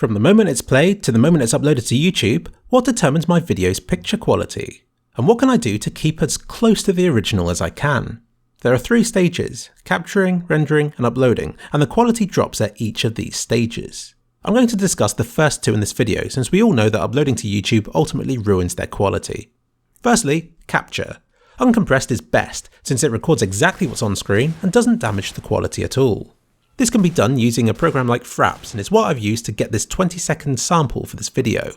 From the moment it's played to the moment it's uploaded to YouTube, what determines my video's picture quality? And what can I do to keep as close to the original as I can? There are 3 stages: capturing, rendering, and uploading, and the quality drops at each of these stages. I'm going to discuss the first 2 in this video, since we all know that uploading to YouTube ultimately ruins their quality. Firstly, capture. Uncompressed is best, since it records exactly what's on screen and doesn't damage the quality at all. This can be done using a program like Fraps, and it's what I've used to get this 20-second sample for this video.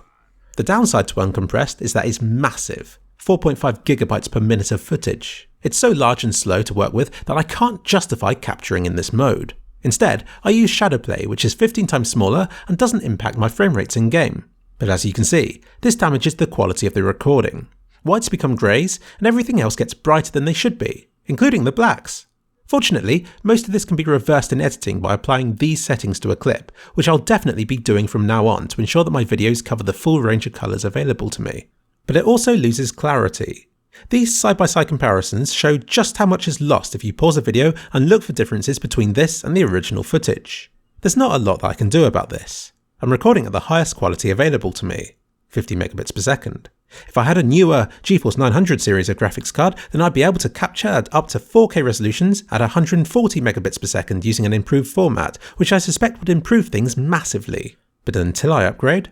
The downside to Uncompressed is that it's massive, 4.5 gigabytes per minute of footage. It's so large and slow to work with that I can't justify capturing in this mode. Instead, I use Shadowplay, which is 15 times smaller and doesn't impact my frame rates in game. But as you can see, this damages the quality of the recording. Whites become greys, and everything else gets brighter than they should be, including the blacks. Fortunately, most of this can be reversed in editing by applying these settings to a clip, which I'll definitely be doing from now on to ensure that my videos cover the full range of colours available to me. But it also loses clarity. These side-by-side comparisons show just how much is lost if you pause a video and look for differences between this and the original footage. There's not a lot that I can do about this. I'm recording at the highest quality available to me, 50 megabits per second. If I had a newer GeForce 900 series of graphics card, then I'd be able to capture at up to 4K resolutions at 140 megabits per second using an improved format, which I suspect would improve things massively. But until I upgrade,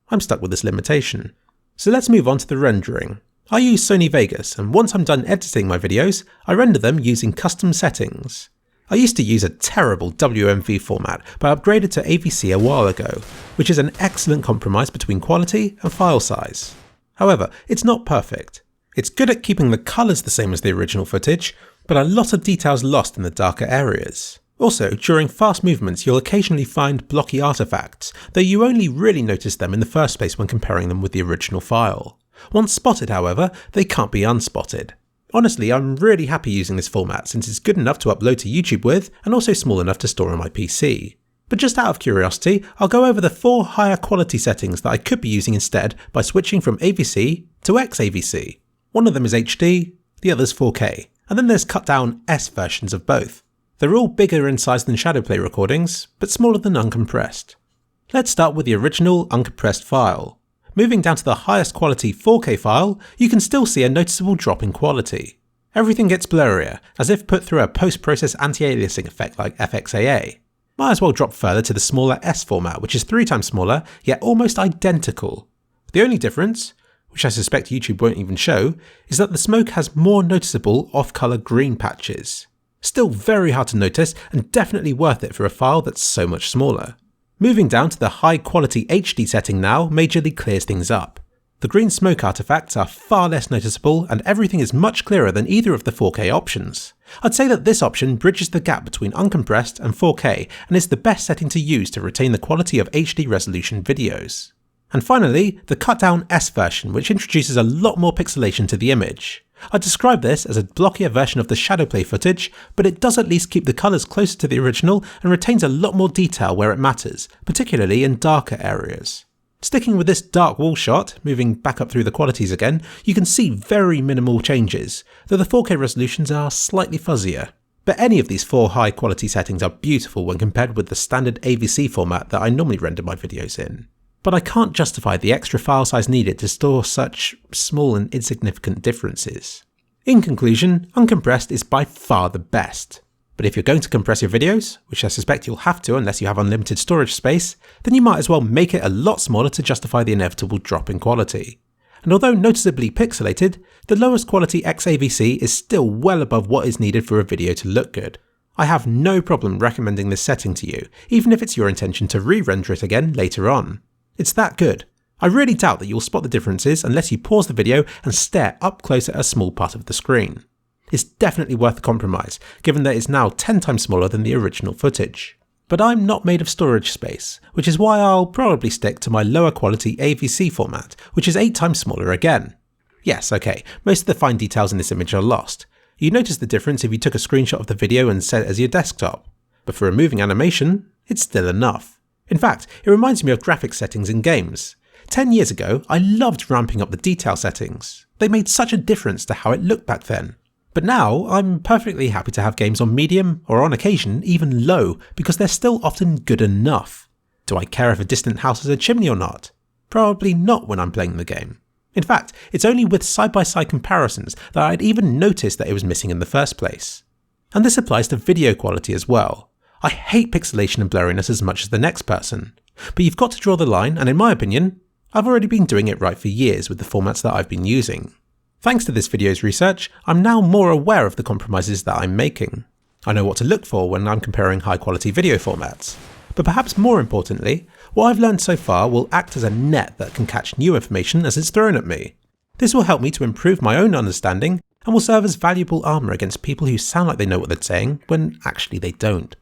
I'm stuck with this limitation. So let's move on to the rendering. I use Sony Vegas, and once I'm done editing my videos, I render them using custom settings. I used to use a terrible WMV format, but I upgraded to AVC a while ago, which is an excellent compromise between quality and file size. However, it's not perfect. It's good at keeping the colours the same as the original footage, but a lot of details lost in the darker areas. Also, during fast movements you'll occasionally find blocky artifacts, though you only really notice them in the first place when comparing them with the original file. Once spotted, however, they can't be unspotted. Honestly, I'm really happy using this format since it's good enough to upload to YouTube with, and also small enough to store on my PC. But just out of curiosity, I'll go over the 4 higher quality settings that I could be using instead by switching from AVC to XAVC. One of them is HD, the other's 4K, and then there's cut down S versions of both. They're all bigger in size than Shadowplay recordings, but smaller than Uncompressed. Let's start with the original Uncompressed file. Moving down to the highest quality 4K file, you can still see a noticeable drop in quality. Everything gets blurrier, as if put through a post-process anti-aliasing effect like FXAA. Might as well drop further to the smaller S format, which is 3 times smaller, yet almost identical. The only difference, which I suspect YouTube won't even show, is that the smoke has more noticeable off-colour green patches. Still very hard to notice and definitely worth it for a file that's so much smaller. Moving down to the high quality HD setting now majorly clears things up. The green smoke artifacts are far less noticeable and everything is much clearer than either of the 4K options. I'd say that this option bridges the gap between Uncompressed and 4K and is the best setting to use to retain the quality of HD resolution videos. And finally, the cut down S version, which introduces a lot more pixelation to the image. I'd describe this as a blockier version of the Shadowplay footage, but it does at least keep the colours closer to the original and retains a lot more detail where it matters, particularly in darker areas. Sticking with this dark wall shot, moving back up through the qualities again, you can see very minimal changes, though the 4K resolutions are slightly fuzzier. But any of these 4 high quality settings are beautiful when compared with the standard AVC format that I normally render my videos in. But I can't justify the extra file size needed to store such small and insignificant differences. In conclusion, Uncompressed is by far the best. But if you're going to compress your videos, which I suspect you'll have to unless you have unlimited storage space, then you might as well make it a lot smaller to justify the inevitable drop in quality. And although noticeably pixelated, the lowest quality XAVC is still well above what is needed for a video to look good. I have no problem recommending this setting to you, even if it's your intention to re-render it again later on. It's that good. I really doubt that you'll spot the differences unless you pause the video and stare up close at a small part of the screen. It's definitely worth the compromise, given that it's now 10 times smaller than the original footage. But I'm not made of storage space, which is why I'll probably stick to my lower quality AVC format, which is 8 times smaller again. Yes, okay, most of the fine details in this image are lost. You'd notice the difference if you took a screenshot of the video and set it as your desktop. But for a moving animation, it's still enough. In fact, it reminds me of graphics settings in games. 10 years ago, I loved ramping up the detail settings. They made such a difference to how it looked back then. But now, I'm perfectly happy to have games on medium, or on occasion, even low, because they're still often good enough. Do I care if a distant house has a chimney or not? Probably not when I'm playing the game. In fact, it's only with side-by-side comparisons that I'd even noticed that it was missing in the first place. And this applies to video quality as well. I hate pixelation and blurriness as much as the next person. But you've got to draw the line, and in my opinion, I've already been doing it right for years with the formats that I've been using. Thanks to this video's research, I'm now more aware of the compromises that I'm making. I know what to look for when I'm comparing high-quality video formats. But perhaps more importantly, what I've learned so far will act as a net that can catch new information as it's thrown at me. This will help me to improve my own understanding and will serve as valuable armour against people who sound like they know what they're saying when actually they don't.